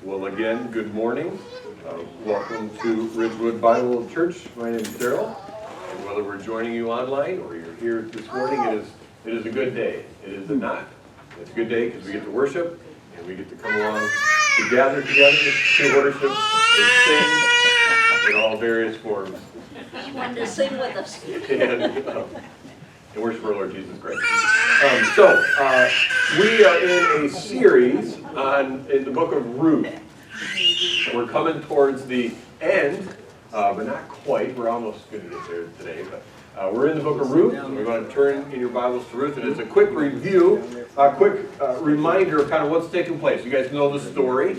Well, again, good morning. Welcome to Ridgewood Bible Church. My name is Daryl, and whether we're joining you online or you're here this morning, it is a good day. It is not. It's a good day because we get to worship, and we get to come along to gather together to worship and sing in all various forms. He wanted to sing with us. And worship our Lord Jesus Christ. We are in a series in the book of Ruth. We're coming towards the end, but not quite. We're almost going to get there today. But we're in the book of Ruth, and we're going to turn in your Bibles to Ruth. And it's a quick review, a quick reminder of kind of what's taking place. You guys know the story.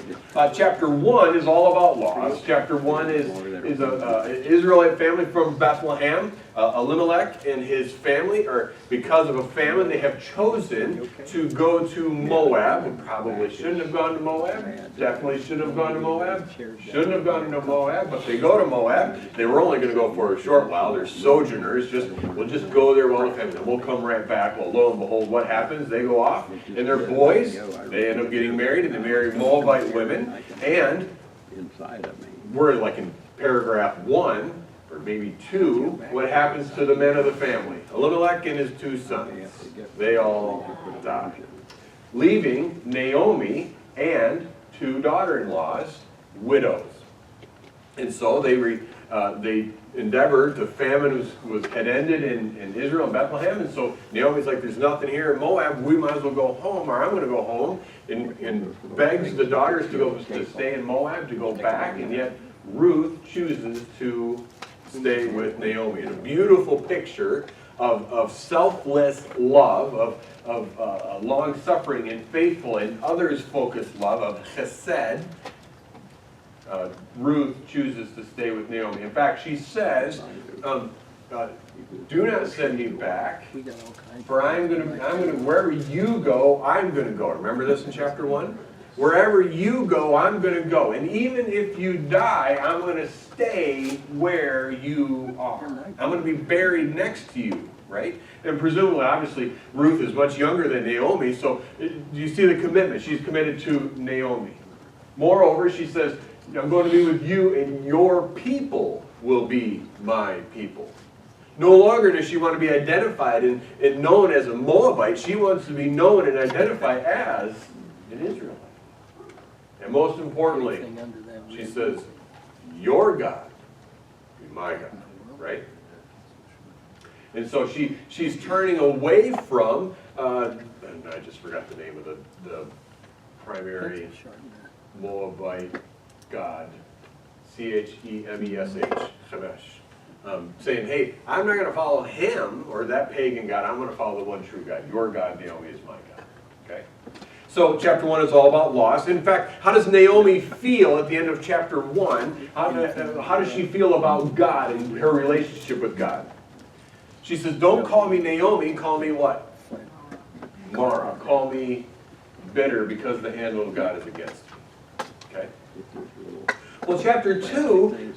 Chapter 1 is all about loss. Chapter 1 is an Israelite family from Bethlehem. Elimelech and his family, or because of a famine, they have chosen to go to Moab. And probably shouldn't have gone to Moab. Definitely shouldn't have gone to Moab. Shouldn't have gone to Moab, but they go to Moab. They were only going to go for a short while. They're sojourners. We'll just go there while the famine, and we'll come right back. Well, lo and behold, what happens? They go off, and they're boys. They end up getting married, and they marry Moabite women. And we're like in paragraph 1. Or maybe 2, what happens to the men of the family? Elimelech and his 2 sons. They all die. Leaving Naomi and 2 daughter-in-laws, widows. And so they endeavored, the famine had ended in Israel and Bethlehem, and so Naomi's like, there's nothing here in Moab, we might as well go home, or I'm going to go home, and begs the daughters to stay in Moab, to go back, and yet Ruth chooses to stay with Naomi. And a beautiful picture of selfless love, of long-suffering and faithful and others-focused love, of chesed. Ruth chooses to stay with Naomi. In fact, she says, do not send me back, for I'm going to, wherever you go, I'm going to go. Remember this in chapter 1? Wherever you go, I'm going to go. And even if you die, I'm going to stay where you are. I'm going to be buried next to you, right? And presumably, obviously, Ruth is much younger than Naomi, so you see the commitment. She's committed to Naomi. Moreover, she says, I'm going to be with you, and your people will be my people. No longer does she want to be identified and known as a Moabite. She wants to be known and identified as an Israelite. And most importantly, she says, your God be my God, right? And so she's turning away from, and I just forgot the name of the primary Moabite god, Chemesh, Chemesh, saying, hey, I'm not going to follow him or that pagan god. I'm going to follow the one true God. Your God, Naomi, is my God. Okay? So chapter 1 is all about loss. In fact, how does Naomi feel at the end of chapter 1? How does she feel about God and her relationship with God? She says, don't call me Naomi, call me what? Mara. Call me bitter because the hand of God is against me. Okay? Well, chapter 2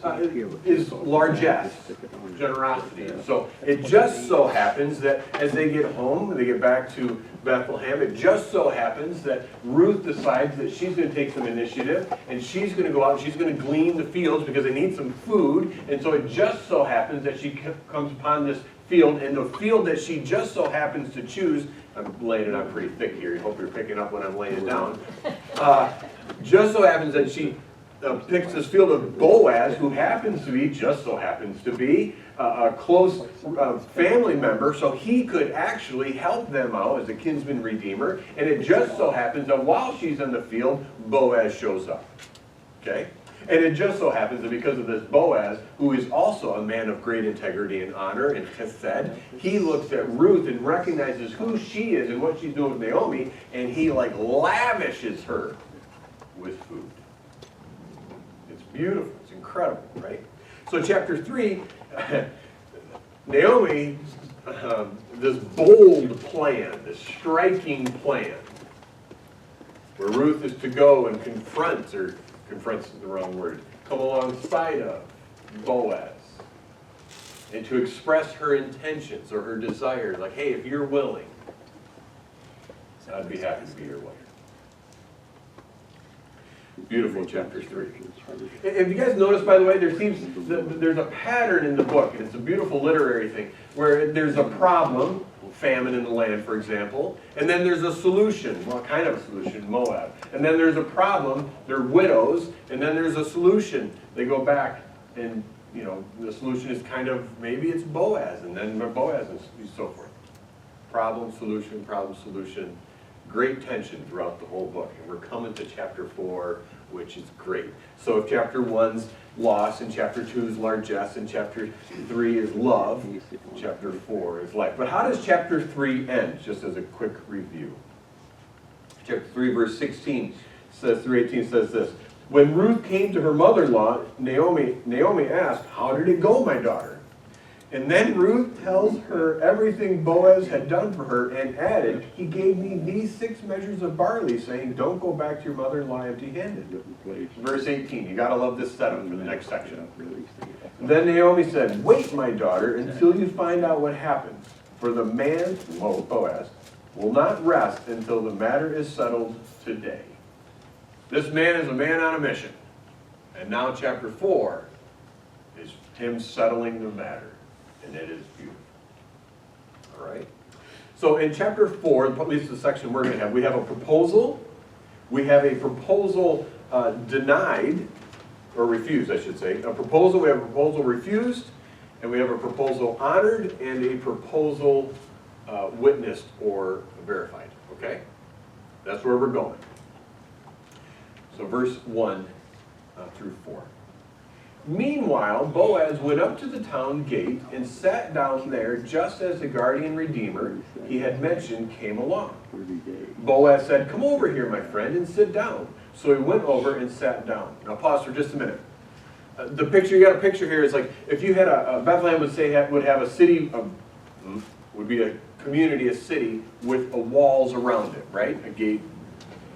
is largesse, generosity. So it just so happens that as they get home, they get back to Bethlehem, it just so happens that Ruth decides that she's going to take some initiative, and she's going to go out and she's going to glean the fields because they need some food. And so it just so happens that she comes upon this field, and the field that she just so happens to choose, I'm laying it on pretty thick here, I hope you're picking up when I'm laying it down, just so happens that she picks this field of Boaz, who just so happens to be a close family member, so he could actually help them out as a kinsman-redeemer. And it just so happens that while she's in the field, Boaz shows up. Okay? And it just so happens that because of this Boaz, who is also a man of great integrity and honor and chesed, he looks at Ruth and recognizes who she is and what she's doing with Naomi, and he lavishes her with food. Beautiful. It's incredible, right? So chapter 3, Naomi, this bold plan, this striking plan, where Ruth is to go and confronts the wrong word, come alongside of Boaz, and to express her intentions or her desires, like, hey, if you're willing, I'd be happy to be your wife. Beautiful, chapter 3. If you guys notice, by the way, there's a pattern in the book, and it's a beautiful literary thing, where there's a problem, famine in the land, for example, and then there's a solution, well, kind of a solution, Moab. And then there's a problem, they're widows, and then there's a solution. They go back, and the solution is kind of, maybe it's Boaz, and then Boaz, and so forth. Problem, solution. Great tension throughout the whole book. And we're coming to chapter 4, which is great. So if chapter 1's loss, and chapter 2 is largesse, and chapter 3 is love, chapter 4 is life. But how does chapter 3 end? Just as a quick review. Chapter 3, verse 16 says, through 18 says this. When Ruth came to her mother-in-law, Naomi asked, "How did it go, my daughter?" And then Ruth tells her everything Boaz had done for her and added, "He gave me these 6 measures of barley, saying, don't go back to your mother-in-law empty-handed." Verse 18, you gotta love this setup for the next section. Then Naomi said, "Wait, my daughter, until you find out what happens. For the man," Boaz, "will not rest until the matter is settled today." This man is a man on a mission. And now chapter 4 is him settling the matter. And it is beautiful. All right? So in chapter 4, at least the section we're going to have, we have a proposal. We have a proposal denied, or refused, I should say. A proposal, we have a proposal refused, and we have a proposal honored, and a proposal witnessed or verified. Okay? That's where we're going. So verse 1 through 4. Meanwhile, Boaz went up to the town gate and sat down there just as the guardian redeemer he had mentioned came along. Boaz said, "Come over here, my friend, and sit down." So he went over and sat down. Now pause for just a minute. The picture, you got a picture here, is like if you had Bethlehem would have a city, would be a community, a city with walls around it, right? A gate.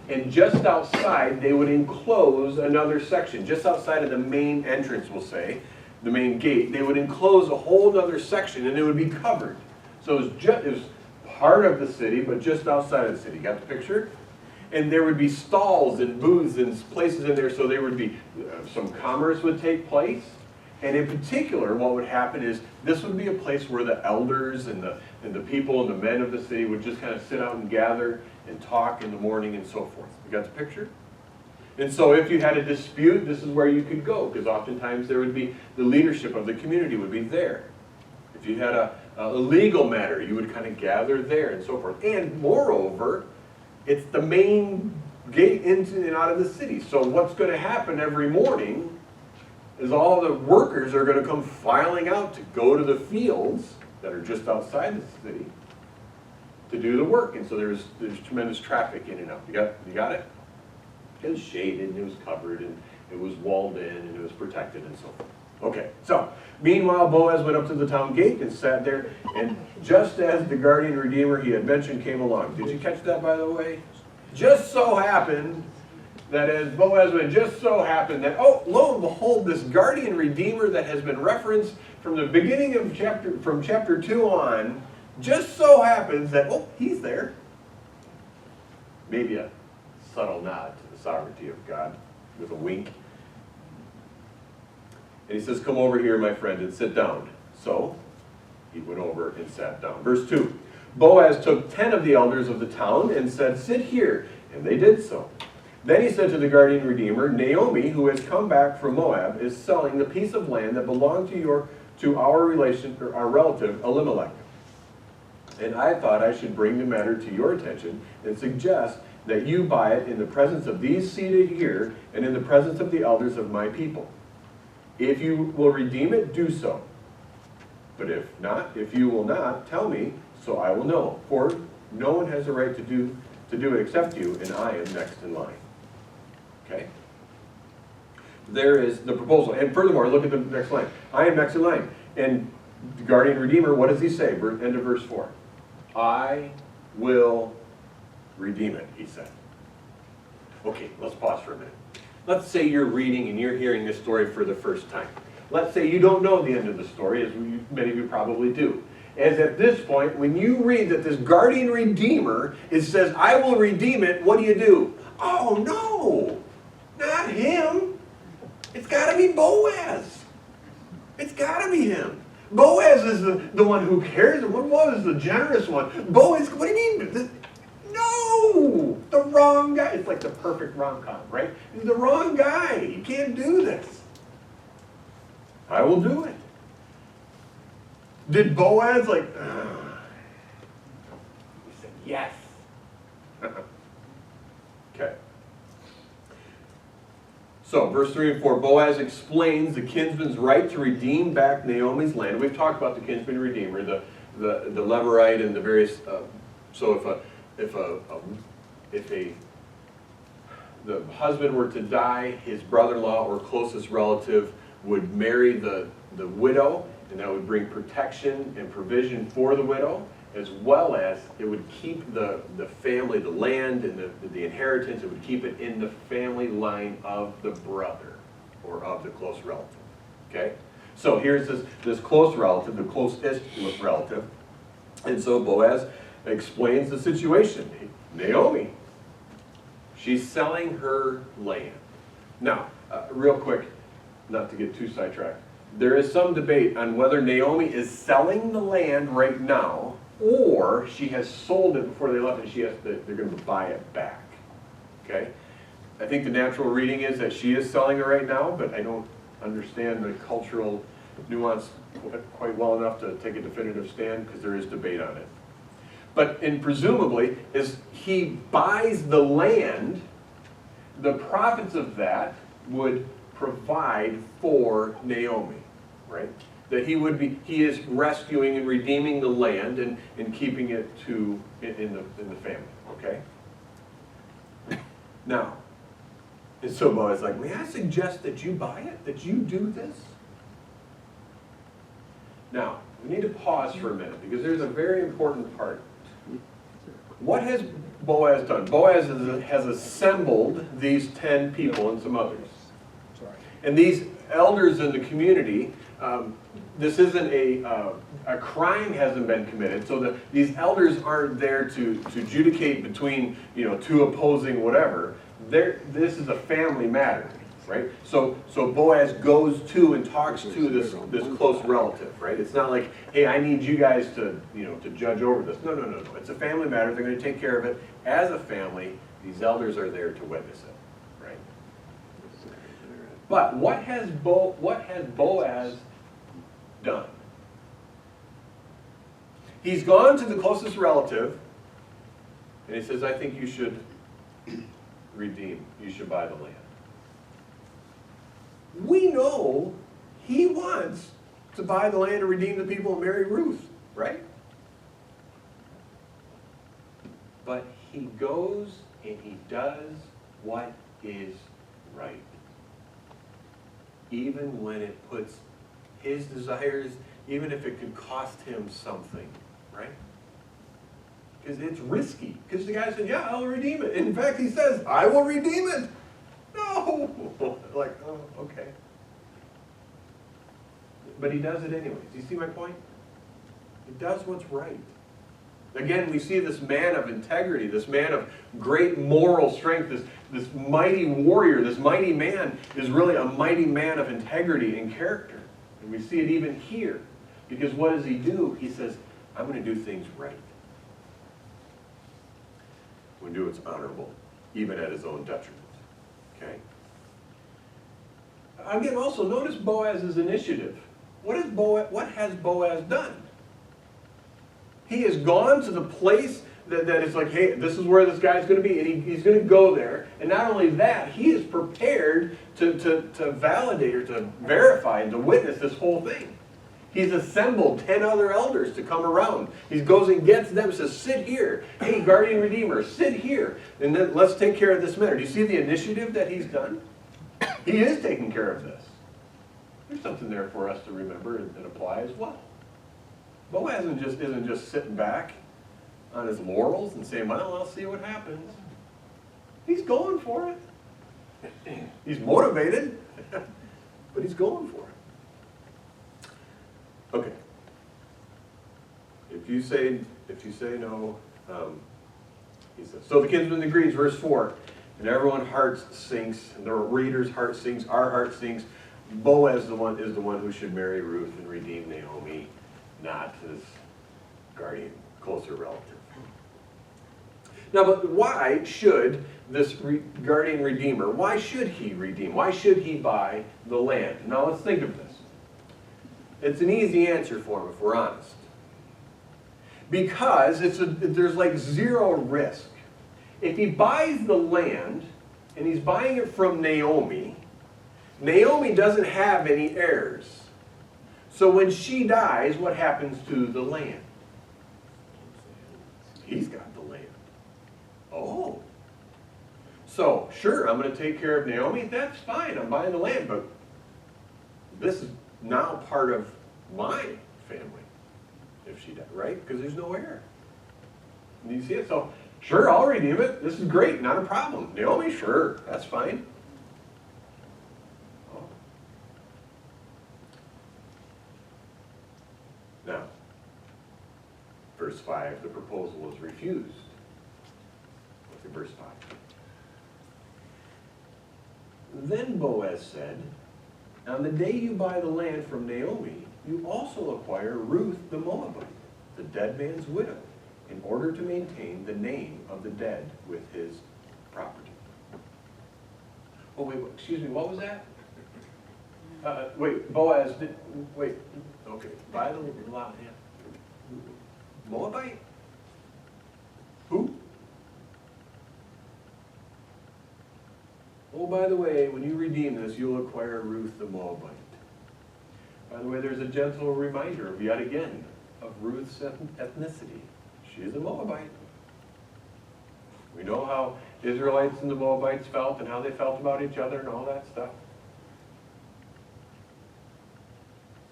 And just outside, they would enclose another section. Just outside of the main entrance, we'll say, the main gate, they would enclose a whole other section, and it would be covered. So it was part of the city, but just outside of the city. Got the picture? And there would be stalls and booths and places in there, so there would be, some commerce would take place. And in particular, what would happen is, this would be a place where the elders and the people and the men of the city would just kind of sit out and gather and talk in the morning and so forth. You got the picture? And so if you had a dispute, this is where you could go, because oftentimes there would be, the leadership of the community would be there. If you had a legal matter, you would kind of gather there and so forth. And moreover, it's the main gate into and out of the city. So what's going to happen every morning is all the workers are going to come filing out to go to the fields that are just outside the city to do the work. And so there's tremendous traffic in and out. You got it? It was shaded, and it was covered, and it was walled in, and it was protected, and so forth. Okay, so meanwhile, Boaz went up to the town gate and sat there, and just as the guardian redeemer he had mentioned came along. Did you catch that, by the way? Just so happened that as Boaz went, just so happened that, oh, lo and behold, this guardian redeemer that has been referenced from the beginning of chapter 2 on, just so happens that, oh, he's there. Maybe a subtle nod to the sovereignty of God with a wink. And he says, "Come over here, my friend, and sit down." So he went over and sat down. Verse 2, Boaz took 10 of the elders of the town and said, "Sit here." And they did so. Then he said to the guardian redeemer, "Naomi, who has come back from Moab, is selling the piece of land that belonged to our relative Elimelech. And I thought I should bring the matter to your attention and suggest that you buy it in the presence of these seated here and in the presence of the elders of my people. If you will redeem it, do so. But if not, if you will not, tell me, so I will know. For no one has a right to do it except you, and I am next in line." Okay? There is the proposal. And furthermore, look at the next line. I am next in line. And the guardian redeemer, what does he say? End of verse 4. I will redeem it, he said. Okay, let's pause for a minute. Let's say you're reading and you're hearing this story for the first time. Let's say you don't know the end of the story, as many of you probably do. As at this point, when you read that this guardian redeemer says, "I will redeem it," what do? Oh, no! Not him. It's got to be Boaz. It's got to be him. Boaz is the one who cares. Boaz is the generous one. Boaz, what do you mean? No! The wrong guy. It's like the perfect rom-com, right? He's the wrong guy. You can't do this. I will do it. Did Boaz he said yes. Okay. So, verse 3 and 4, Boaz explains the kinsman's right to redeem back Naomi's land. We've talked about the kinsman-redeemer, the Levirate, and the various. So, if the husband were to die, his brother-in-law or closest relative would marry the widow, and that would bring protection and provision for the widow, as well as it would keep the family, the land, and the inheritance, it would keep it in the family line of the brother or of the close relative. Okay? So here's this close relative, the closest relative. And so Boaz explains the situation. Naomi, she's selling her land. Now, real quick, not to get too sidetracked, there is some debate on whether Naomi is selling the land right now or she has sold it before they left and they're going to buy it back. Okay? I think the natural reading is that she is selling it right now, but I don't understand the cultural nuance quite well enough to take a definitive stand because there is debate on it. But presumably, as he buys the land, the profits of that would provide for Naomi, right? That he is rescuing and redeeming the land and keeping it in the family, okay? Now, and so Boaz is like, may I suggest that you buy it? That you do this? Now, we need to pause for a minute because there's a very important part. What has Boaz done? Boaz has assembled these 10 people and some others. And these elders in the community, this isn't a crime hasn't been committed, so these elders aren't there to adjudicate between two opposing whatever. This is a family matter, right? So Boaz goes to and talks to this close relative, right? It's not like, hey, I need you guys to judge over this. No. It's a family matter. They're going to take care of it as a family. These elders are there to witness it, right? But what has Boaz done? He's gone to the closest relative, and he says, I think you should redeem. You should buy the land. We know he wants to buy the land and redeem the people and marry Ruth, right? But he goes and he does what is right. Even when it puts his desires, even if it could cost him something, right? Because it's risky. Because the guy said, yeah, I'll redeem it. In fact, he says, I will redeem it. No! Like, oh, okay. But he does it anyways. Do you see my point? He does what's right. Again, we see this man of integrity, this man of great moral strength, this mighty warrior, this mighty man is really a mighty man of integrity and character. And we see it even here. Because what does he do? He says, I'm going to do things right. I'm going to do what's honorable, even at his own detriment. Okay? Again, also, notice Boaz's initiative. What has Boaz done? He has gone to the place that is like, hey, this is where this guy's going to be, and he's going to go there. And not only that, he is prepared to validate or to verify and to witness this whole thing. He's assembled 10 other elders to come around. He goes and gets them, says, sit here. Hey, guardian redeemer, sit here. And then let's take care of this matter. Do you see the initiative that he's done? He is taking care of this. There's something there for us to remember and apply as well. Boaz isn't just sitting back on his laurels and saying, well, I'll see what happens. He's going for it. He's motivated, but he's going for it. Okay. If you say no, he says. So the kinsman agrees, verse 4. And everyone's heart sinks, and the reader's heart sinks, our heart sinks. Boaz is the one who should marry Ruth and redeem Naomi, not his guardian, closer relative. Now, but why should this guardian redeemer, why should he redeem? Why should he buy the land? Now let's think of this. It's an easy answer for him if we're honest. Because there's like zero risk. If he buys the land, and he's buying it from Naomi, Naomi doesn't have any heirs. So when she dies, what happens to the land? He's got the land. Oh. So, sure, I'm going to take care of Naomi. That's fine. I'm buying the land, but this is now part of my family if she died, right? Because there's no heir. And you see it? So, sure, I'll redeem it. This is great. Not a problem. Naomi, sure. That's fine. Oh. Now, verse 5, the proposal is refused. Look at verse 5. Then Boaz said, on the day you buy the land from Naomi, you also acquire Ruth the Moabite, the dead man's widow, in order to maintain the name of the dead with his property. Oh, wait, excuse me, what was that? Wait, Boaz, okay, buy the lot, yeah. Moabite? Who? Oh, by the way, when you redeem this, you'll acquire Ruth the Moabite. By the way, there's a gentle reminder of, yet again, of Ruth's ethnicity. She is a Moabite. We know how Israelites and the Moabites felt and how they felt about each other and all that stuff.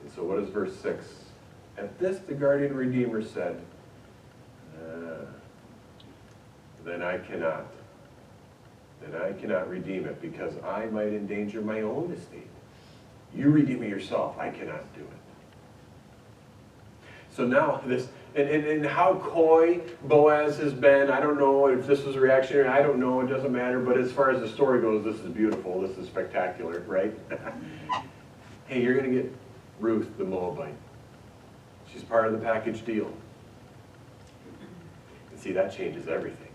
And so what is verse 6? At this the guardian redeemer said, then I cannot redeem it because I might endanger my own estate. You redeem it yourself. I cannot do it. So now this, and how coy Boaz has been, I don't know if this was reactionary, I don't know, it doesn't matter, but as far as the story goes, this is beautiful, this is spectacular, right? Hey, you're going to get Ruth the Moabite. She's part of the package deal. And see, that changes everything.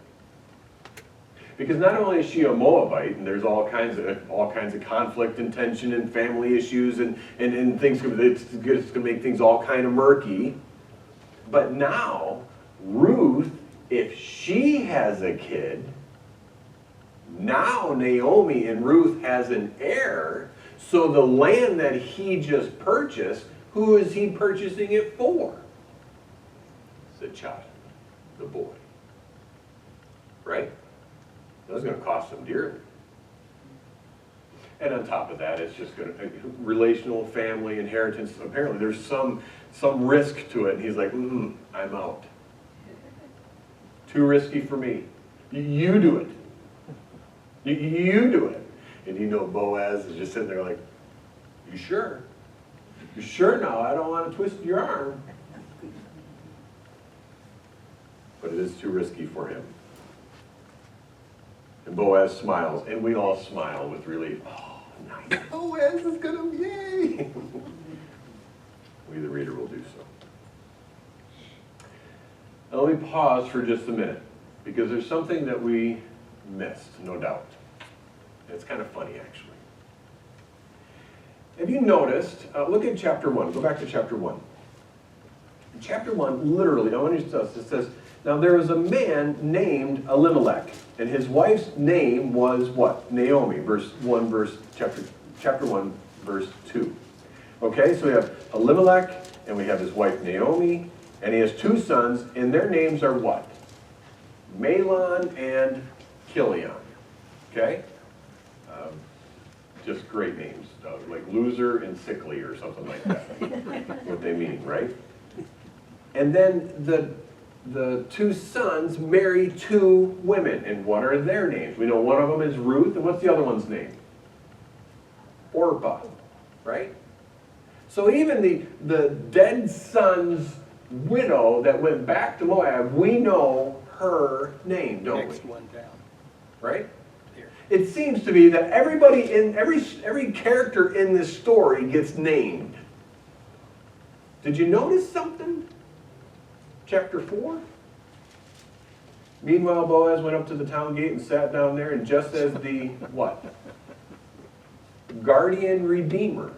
Because not only is she a Moabite, and there's all kinds of conflict and tension and family issues and things, it's going to make things all kind of murky. But now, Ruth, if she has a kid, now Naomi and Ruth has an heir, so the land that he just purchased, who is he purchasing it for? The child, the boy. Right? That's going to cost them dearly. And on top of that, it's just going to, relational, family, inheritance, apparently there's some risk to it. And he's like, I'm out. Too risky for me. You do it. You do it. And you know Boaz is just sitting there like, you sure? You sure now? I don't want to twist your arm. But it is too risky for him. And Boaz smiles, and we all smile with relief. Oh, nice. Boaz is going to, yay! We, the reader, will do so. Now let me pause for just a minute, because there's something that we missed, no doubt. It's kind of funny, actually. Have you noticed, look at chapter 1, go back to chapter 1. In chapter 1, literally, I want you to notice, it says, now there was a man named Elimelech, and his wife's name was what? Naomi, chapter 1, verse 2. Okay, so we have Elimelech, and we have his wife Naomi, and he has two sons, and their names are what? Mahlon and Chilion. Okay? Just great names, like loser and sickly or something like that. What they mean, right? And then the two sons marry two women, and what are their names? We know one of them is Ruth, and what's the other one's name? Orpah, right? So even the dead son's widow that went back to Moab, we know her name, don't we? Next one down. Right? it seems to be that everybody in every character in this story gets named. Did you notice something? Chapter 4? Meanwhile, Boaz went up to the town gate and sat down there, and just as the, what? Guardian redeemer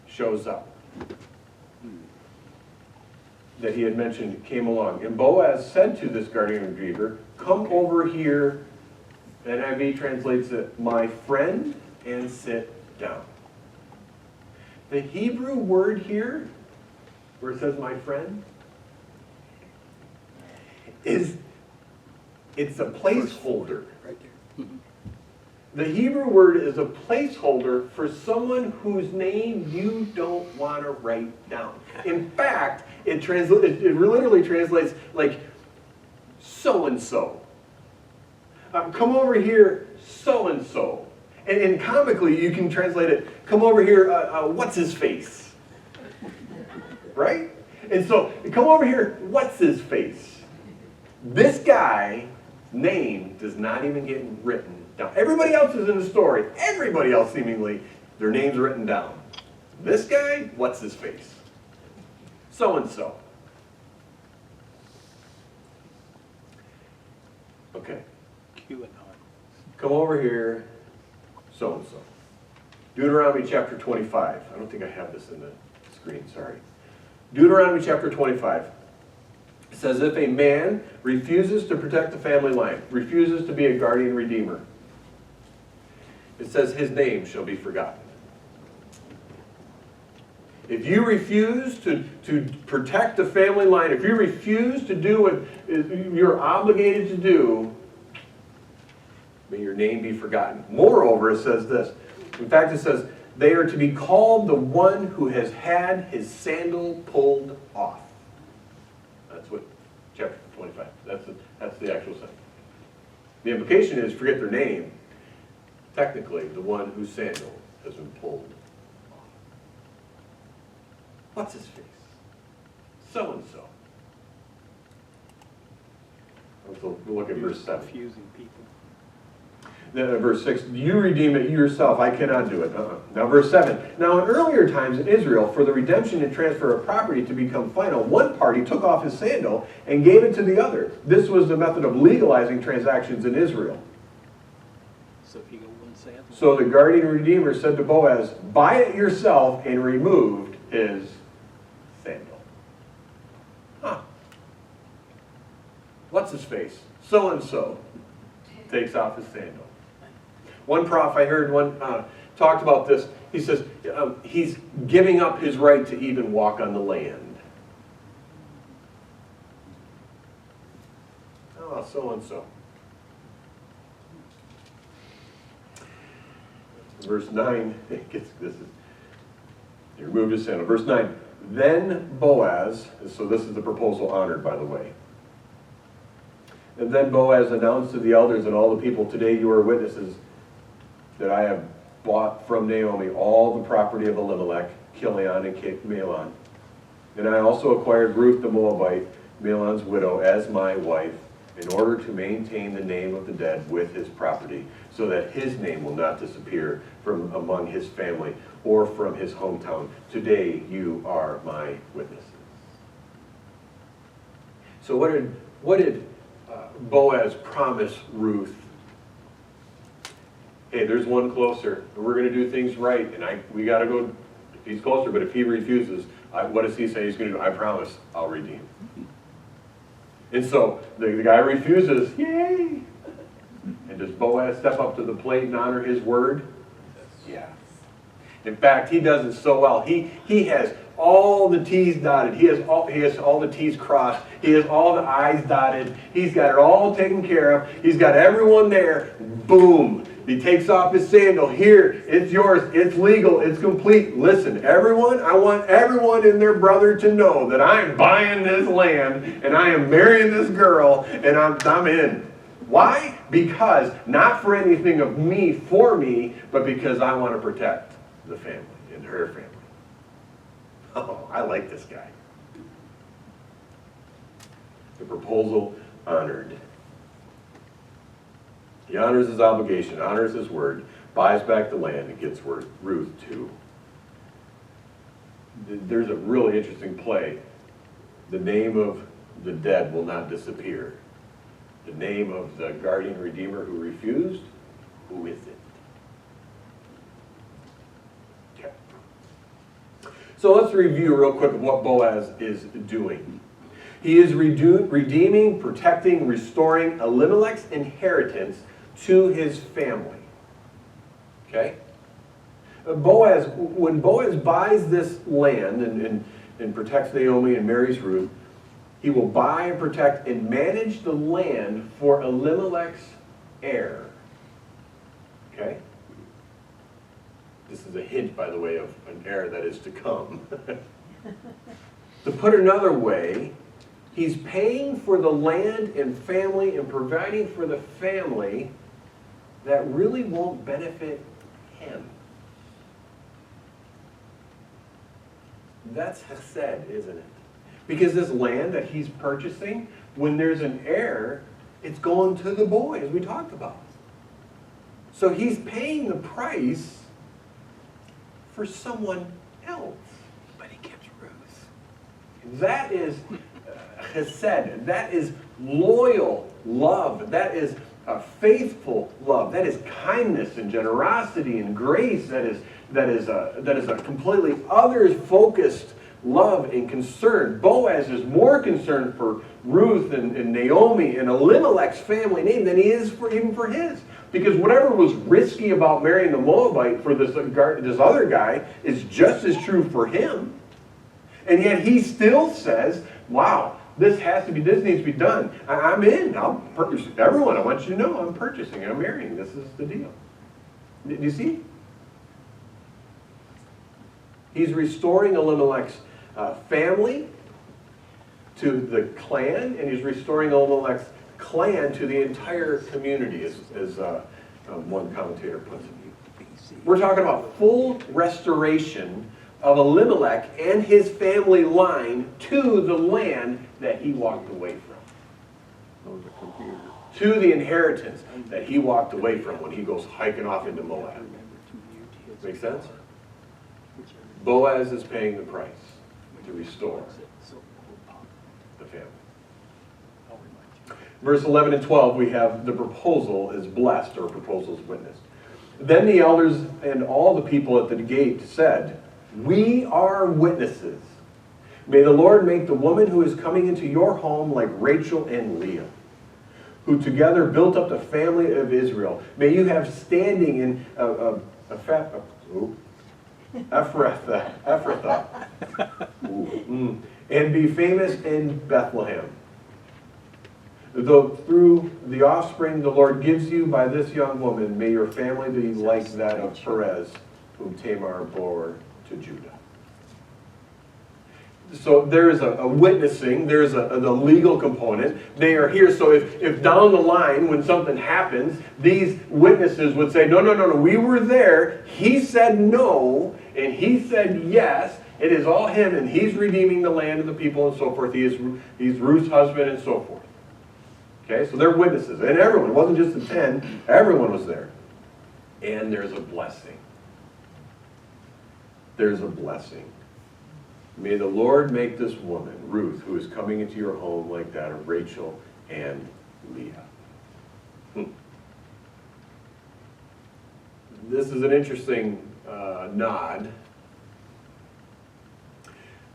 shows up that he had mentioned came along. And Boaz said to this guardian redeemer, come over here, NIV translates it, my friend, and sit down. The Hebrew word here, where it says my friend, it's a placeholder. Right there. The Hebrew word is a placeholder for someone whose name you don't want to write down. In fact, it literally translates like so-and-so. Come over here, so-and-so. And comically, you can translate it, come over here, what's his face? Right? And so, come over here, what's his face? This guy's name does not even get written down. Everybody else is in the story. Everybody else, seemingly, their name's written down. This guy, what's his face? So-and-so. Okay. QAnon. Come over here, so-and-so. Deuteronomy chapter 25. I don't think I have this in the screen, sorry. Deuteronomy chapter 25. It says, if a man refuses to protect the family line, refuses to be a guardian redeemer, it says his name shall be forgotten. If you refuse to protect the family line, if you refuse to do what you're obligated to do, may your name be forgotten. Moreover, it says this. In fact, it says, they are to be called the one who has had his sandal pulled off. That's what chapter 25, that's the actual sentence. The implication is, forget their name, technically, the one whose sandal has been pulled off. What's his face? So-and-so. So we'll look at verse 7. Confusing people. Then verse 6, you redeem it yourself, I cannot do it. Now verse 7, now in earlier times in Israel, for the redemption and transfer of property to become final, one party took off his sandal and gave it to the other. This was the method of legalizing transactions in Israel. So if you go one sandal. So the guardian redeemer said to Boaz, buy it yourself, and removed his sandal. What's his face? So-and-so takes off his sandal. One prof I heard talked about this. He says he's giving up his right to even walk on the land. Oh, so-and-so. Verse 9, he removed his sandal. Verse 9, then Boaz, so this is the proposal honored, by the way. And then Boaz announced to the elders and all the people, today you are witnesses that I have bought from Naomi all the property of Elimelech, Chilion, and Mahlon. And I also acquired Ruth the Moabite, Mahlon's widow, as my wife, in order to maintain the name of the dead with his property, so that his name will not disappear from among his family or from his hometown. Today you are my witnesses. So what did Boaz promise Ruth? Hey, there's one closer, and we're going to do things right, and we got to go, if he's closer, but if he refuses, what does he say he's going to do? I promise, I'll redeem. And so, the guy refuses, yay! And does Boaz step up to the plate and honor his word? Yeah. In fact, he does it so well. He has all the T's dotted. He has all the T's crossed. He has all the I's dotted. He's got it all taken care of. He's got everyone there. Boom. He takes off his sandal. Here, it's yours. It's legal. It's complete. Listen, everyone, I want everyone and their brother to know that I'm buying this land and I am marrying this girl and I'm in. Why? Because not for anything of me, for me, but because I want to protect the family and her family. Oh, I like this guy. The proposal honored. He honors his obligation, honors his word, buys back the land, and gets Ruth too. There's a really interesting play. The name of the dead will not disappear. The name of the guardian redeemer who refused, who is it? Okay. So let's review real quick of what Boaz is doing. He is redeeming, protecting, restoring Elimelech's inheritance to his family. Okay? Boaz, when Boaz buys this land and protects Naomi and marries Ruth, he will buy and protect and manage the land for Elimelech's heir. Okay? This is a hint, by the way, of an heir that is to come. To put another way, he's paying for the land and family and providing for the family that really won't benefit him. That's chesed, isn't it? Because this land that he's purchasing, when there's an heir, it's going to the boy, as we talked about. So he's paying the price for someone else. But he gets Ruth. That is chesed. That is loyal love. That is a faithful love. That is kindness and generosity and grace. That is a completely others-focused love and concern. Boaz is more concerned for Ruth and Naomi and Elimelech's family name than he is even for his. Because whatever was risky about marrying the Moabite for this other guy is just as true for him. And yet he still says, wow, this needs to be done. I'm in. I'll purchase. Everyone, I want you to know I'm purchasing. I'm marrying. This is the deal. Do you see? He's restoring Elimelech's family to the clan, and he's restoring Elimelech's clan to the entire community, as one commentator puts it. We're talking about full restoration of Elimelech and his family line to the land that he walked away from. To the inheritance that he walked away from when he goes hiking off into Moab. Make sense? Boaz is paying the price to restore the family. Verse 11 and 12, we have the proposal is blessed, or proposal is witnessed. Then the elders and all the people at the gate said, "We are witnesses. May the Lord make the woman who is coming into your home like Rachel and Leah, who together built up the family of Israel. May you have standing in Ephrathah, and be famous in Bethlehem. Though through the offspring the Lord gives you by this young woman, may your family be like that of Perez, whom Tamar bore to Judah." So there is a witnessing, there's the legal component. They are here, so if down the line when something happens, these witnesses would say, no, we were there, he said no, and he said yes, it is all him, and he's redeeming the land and the people and so forth. He's Ruth's husband and so forth. Okay, so they're witnesses, and everyone, it wasn't just the 10, everyone was there. And there's a blessing. There's a blessing. May the Lord make this woman, Ruth, who is coming into your home like that of Rachel and Leah. This is an interesting nod.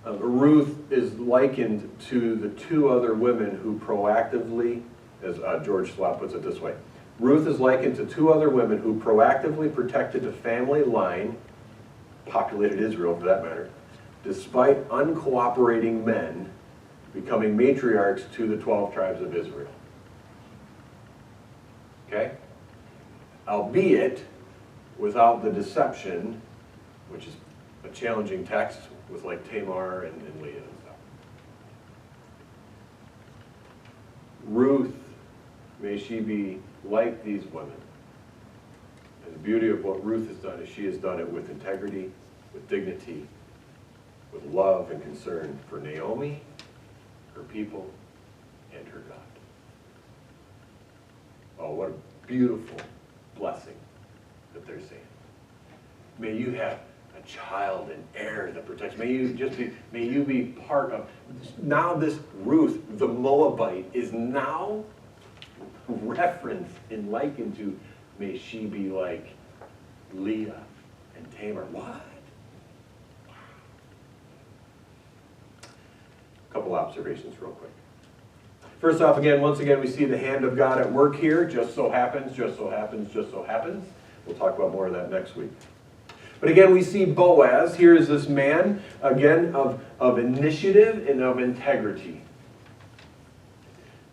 Ruth is likened to the two other women who proactively, as George Slott puts it this way, Ruth is likened to two other women who proactively protected the family line, populated Israel for that matter, despite uncooperating men becoming matriarchs to the 12 tribes of Israel. Okay? Albeit without the deception, which is a challenging text with like Tamar and Leah and stuff. Ruth, may she be like these women. And the beauty of what Ruth has done is she has done it with integrity, with dignity, with love and concern for Naomi, her people, and her God. Oh, beautiful blessing that they're saying. May you have a child and heir that protects. May you be part of. Now this Ruth, the Moabite, is now referenced and likened to, may she be like Leah and Tamar. What? A couple observations real quick. First off, once again, we see the hand of God at work here. Just so happens, just so happens, just so happens. We'll talk about more of that next week. But again, we see Boaz. Here is this man, again, of initiative and of integrity.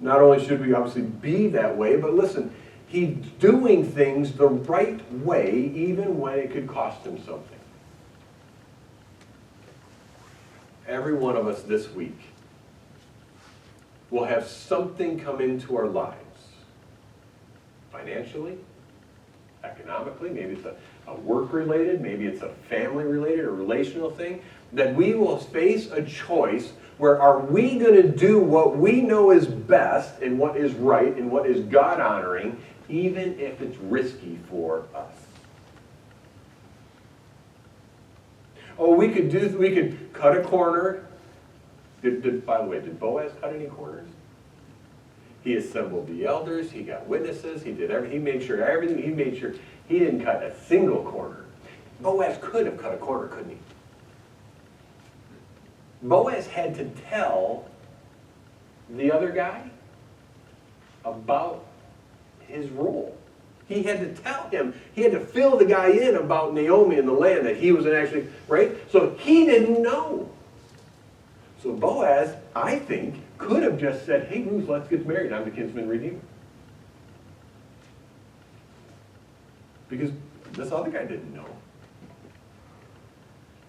Not only should we obviously be that way, but listen, he's doing things the right way, even when it could cost him something. Every one of us this week will have something come into our lives. Financially, economically, maybe it's a work-related, maybe it's a family-related or relational thing, that we will face a choice where are we going to do what we know is best and what is right and what is God-honoring, even if it's risky for us. Oh, we could cut a corner. By the way, did Boaz cut any corners? He assembled the elders, he got witnesses, he did everything, he made sure he didn't cut a single corner. Boaz could have cut a corner, couldn't he? Boaz had to tell the other guy about his role. He had to tell him, he had to fill the guy in about Naomi and the land that he was actually, right? So he didn't know. So Boaz, I think, could have just said, hey, Ruth, let's get married. I'm the Kinsmen-redeemer. Because this other guy didn't know.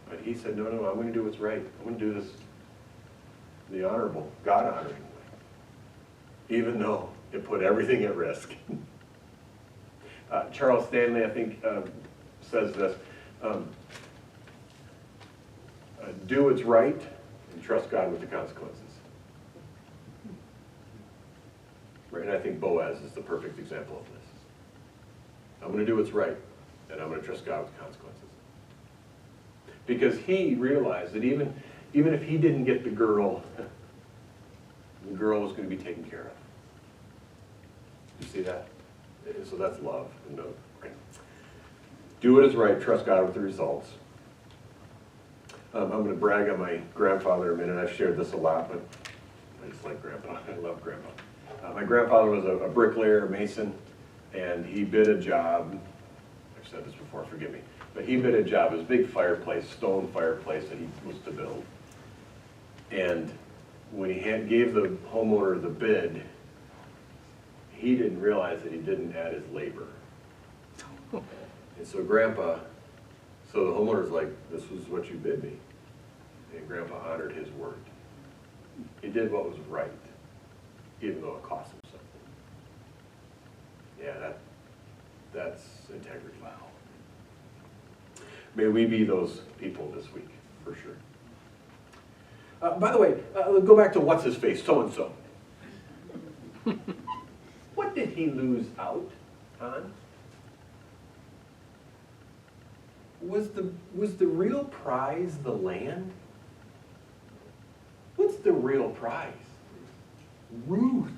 But he said, no, I'm going to do what's right. I'm going to do this the honorable, God-honoring way. Even though it put everything at risk. Charles Stanley, I think, says this. Do what's right and trust God with the consequences. Right? And I think Boaz is the perfect example of this. I'm going to do what's right, and I'm going to trust God with the consequences. Because he realized that even if he didn't get the girl was going to be taken care of. You see that? So that's love. No. Okay. Do what is right, trust God with the results. I'm going to brag on my grandfather a minute. I've shared this a lot, but I just like Grandpa. I love Grandpa. My grandfather was a bricklayer, a mason, and he bid a job. I've said this before, forgive me. But he bid a job. It was a big fireplace, stone fireplace that he was to build. And when he gave the homeowner the bid, he didn't realize that he didn't add his labor. And so the homeowner's like, this was what you bid me. And Grandpa honored his word. He did what was right, even though it cost him something. Yeah, that's integrity. Wow. May we be those people this week, for sure. By the way, go back to what's his face, so-and-so. What did he lose out on? Was the real prize the land? What's the real prize? Ruth.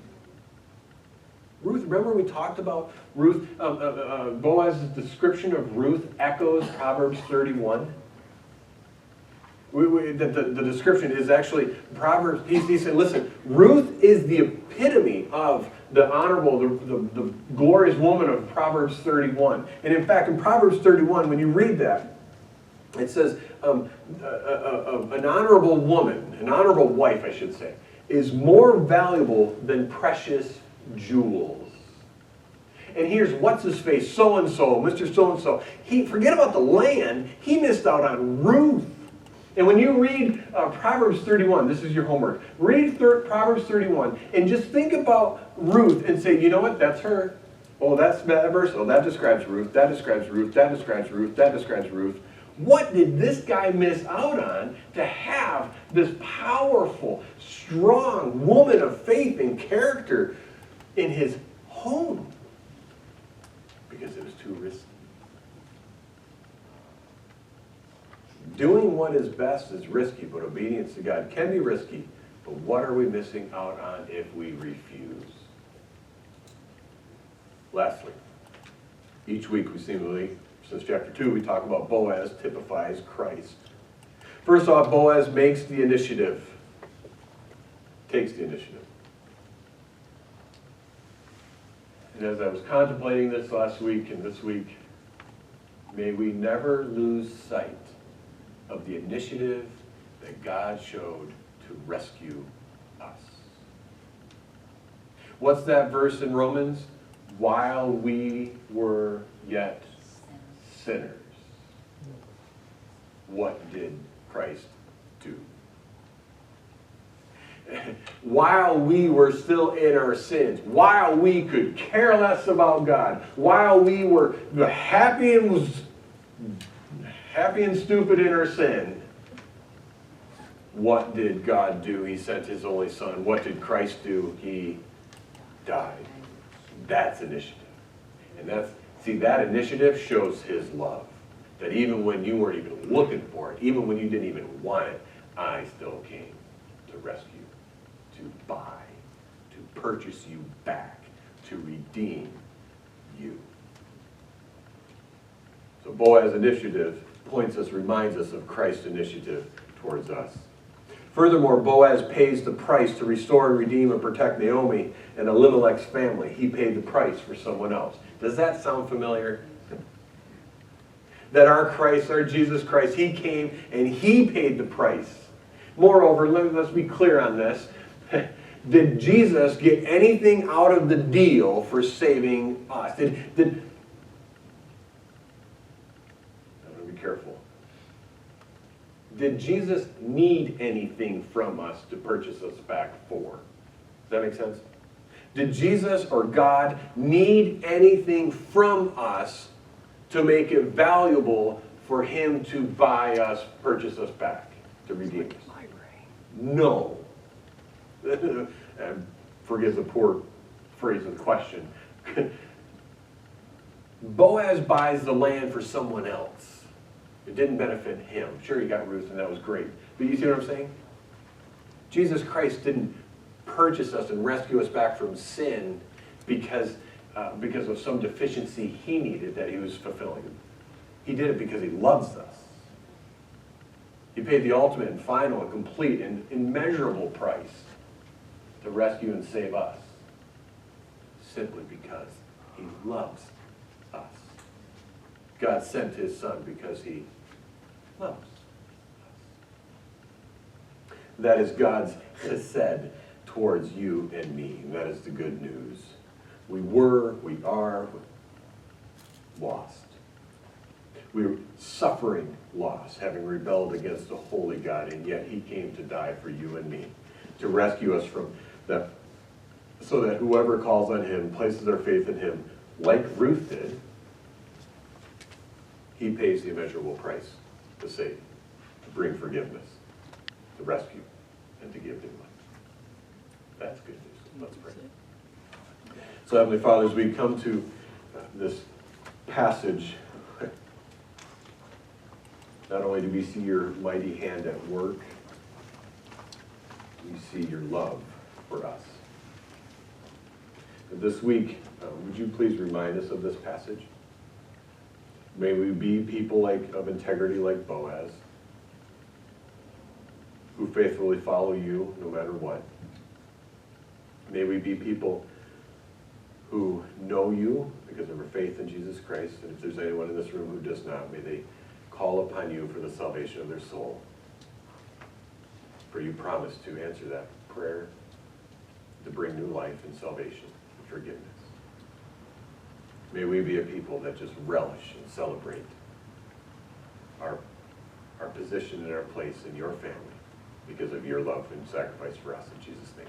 Ruth, remember we talked about Ruth, Boaz's description of Ruth echoes Proverbs 31. The description is actually Proverbs. He said, listen, Ruth is the epitome of the honorable, the glorious woman of Proverbs 31. And in fact, in Proverbs 31, when you read that, it says an honorable woman, an honorable wife, I should say, is more valuable than precious jewels. And here's what's his face, so-and-so, Mr. So-and-so. Forget about the land, he missed out on Ruth. And when you read Proverbs 31, this is your homework, read Proverbs 31 and just think about Ruth and say, you know what, that's her. Oh, that's that verse. Oh, that describes Ruth, that describes Ruth, that describes Ruth, that describes Ruth. What did this guy miss out on to have this powerful, strong woman of faith and character in his home? too risky? Doing what is best is risky, but obedience to God can be risky. But what are we missing out on if we refuse? Lastly, each week we seemingly, since chapter 2, we talk about Boaz typifies Christ. First off, Boaz makes the initiative, takes the initiative. And as I was contemplating this last week and this week, may we never lose sight of the initiative that God showed to rescue us. What's that verse in Romans? While we were yet sinners, what did Christ do? While we were still in our sins, while we could care less about God, while we were happy and stupid in our sin, what did God do? He sent his only son. What did Christ do? He died. That's initiative. And that initiative shows his love. That even when you weren't even looking for it, even when you didn't even want it, I still came to rescue, to buy, to purchase you back, to redeem you. So Boaz's initiative reminds us of Christ's initiative towards us. Furthermore, Boaz pays the price to restore and redeem and protect Naomi and Elimelech's family. He paid the price for someone else. Does that sound familiar? That our Christ, our Jesus Christ, he came and he paid the price. Moreover, let's be clear on this. Did Jesus get anything out of the deal for saving us? I want to be careful. Did Jesus need anything from us to purchase us back for? Does that make sense? Did Jesus or God need anything from us to make it valuable for him to buy us, purchase us back, to redeem us? No. And forgive the poor phrase of the question. Boaz buys the land for someone else. It didn't benefit him. Sure, he got Ruth, and that was great. But you see what I'm saying? Jesus Christ didn't purchase us and rescue us back from sin because of some deficiency he needed that he was fulfilling. He did it because he loves us. He paid the ultimate and final and complete and immeasurable price to rescue and save us, simply because he loves us. God sent his son because he loves us. That is God's chesed towards you and me. And that is the good news. We are lost. We were suffering loss, having rebelled against the holy God, and yet he came to die for you and me, to rescue us from that, so that whoever calls on him, places their faith in him, like Ruth did, he pays the immeasurable price to save, to bring forgiveness, to rescue, and to give new life. That's good news. Let's pray. So, Heavenly Father, as we come to this passage, not only do we see your mighty hand at work, we see your love for us. And this week, would you please remind us of this passage? May we be people of integrity like Boaz, who faithfully follow you no matter what. May we be people who know you because of our faith in Jesus Christ. And if there's anyone in this room who does not, may they call upon you for the salvation of their soul. For you promised to answer that prayer, to bring new life and salvation and forgiveness. May we be a people that just relish and celebrate our position and our place in your family because of your love and sacrifice for us. In Jesus' name.